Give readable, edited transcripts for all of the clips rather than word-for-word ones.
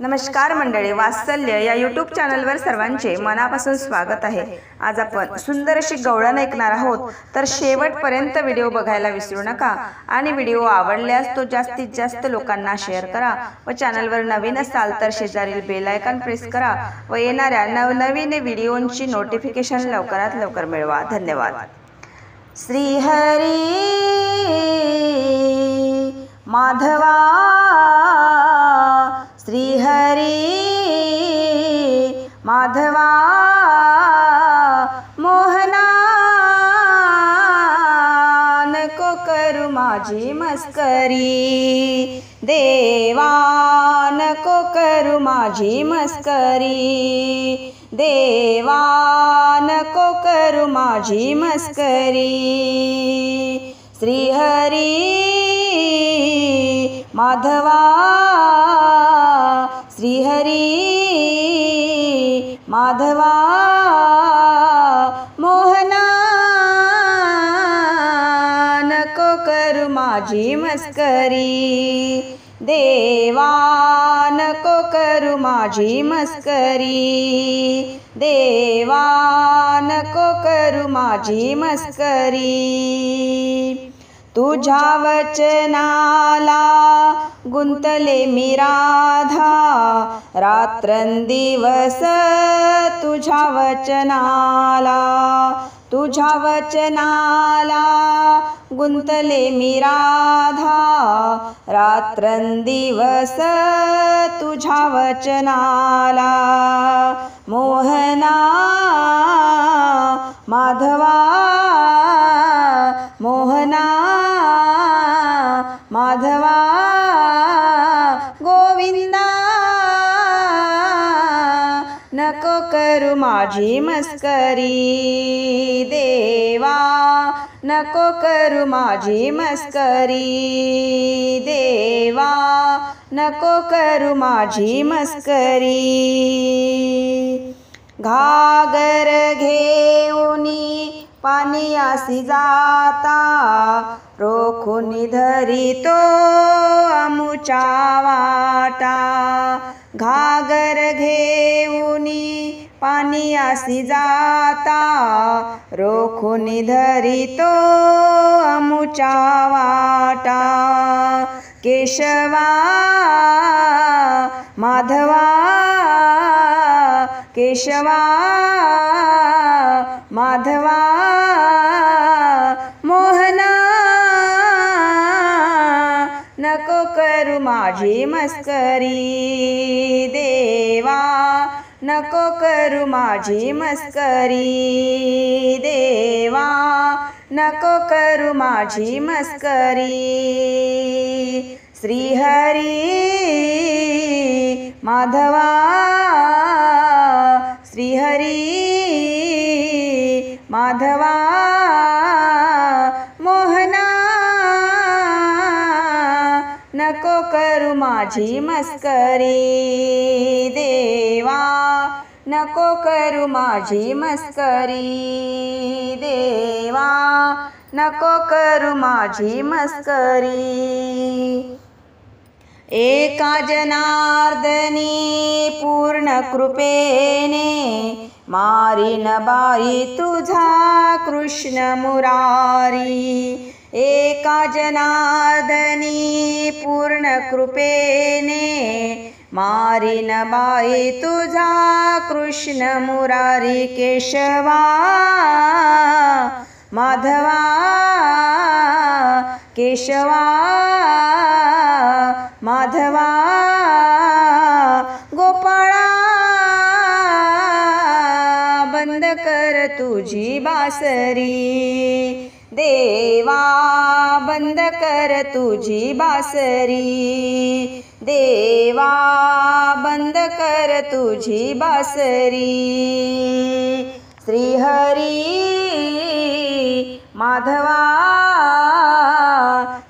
नमस्कार मंडळी, वात्सल्य या यूट्यूब चॅनलवर सर्वांचे मनापासून स्वागत आहे। आज आपण सुंदर अशी गवळण ऐकणार आहोत, तर शेवटपर्यंत व्हिडिओ बघायला विसरू नका आणि व्हिडिओ आवडल्यास तो जास्तीत जास्त लोकांना शेअर करा व चॅनलवर नवीन असाल तर शेजारील बेल आयकॉन प्रेस करा व येणाऱ्या नवनवीन व्हिडिओंची नोटिफिकेशन लवकरात लवकर मिळवा। धन्यवाद। श्री हरी माधवा, श्री हरी माधवा, मोहना नको करू माझी मस्करी, देवा नको करू माझी मस्करी, देवा नको करू माझी मस्करी। श्री हरी माधवा, श्री हरी माधवा, मोहना नको करू माझी मस्करी, देवा नको करू माझी मस्करी, देवा नको करू माझी मस्करी। तुझ्या वचनाला गुंतले मी राधा, रात्रंदिवस तुझ्या वचनाला, तुझ्या वचनाला गुंतले मी राधा, रात्रंदिवस तुझ्या वचनाला। मोहना माधवा, मोहना माधवा, गोविंदा नको करू माझी मस्करी, देवा नको करू माझी मस्करी, देवा नको करू माझी मस्करी। घागर घेऊनी पानियासी जाता, रोखुनी धरितो आमुचा वाटा, घागर घेऊनी पानियासी जाता, रोखुनी धरितो आमुचा वाटा। केशवा माधवा, केशवा माधवा, मोहना नको करू माझी मस्करी, देवा नको करू माझी मस्करी, देवा नको करू माझी मस्करी। श्री हरी माधवा, श्री हरी माधवा, मोहना नको करू माझी मस्करी, देवा नको करू माझी मस्करी, देवा नको करू माझी मस्करी। एका जनार्दनी पूर्ण कृपेने, मारीन बाई तुझा कृष्ण मुरारी। एका जनार्दनी पूर्ण कृपेने, मारीन बाई तुझा कृष्ण मुरारी। केशवा माधवा, केशवा माधवा, गोपाळा बंद कर तुझी बासरी, देवा बंद कर तुझी बासरी, देवा बंद कर तुझी बासरी। श्री हरी माधवा,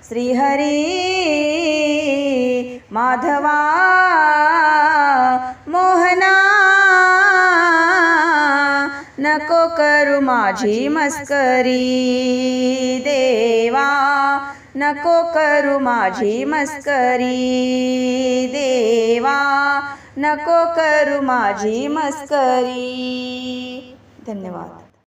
श्री हरी माधवा, मोहना नको करू माझी मस्करी, देवा नको करू माझी मस्करी, देवा नको करू माझी मस्करी. धन्यवाद.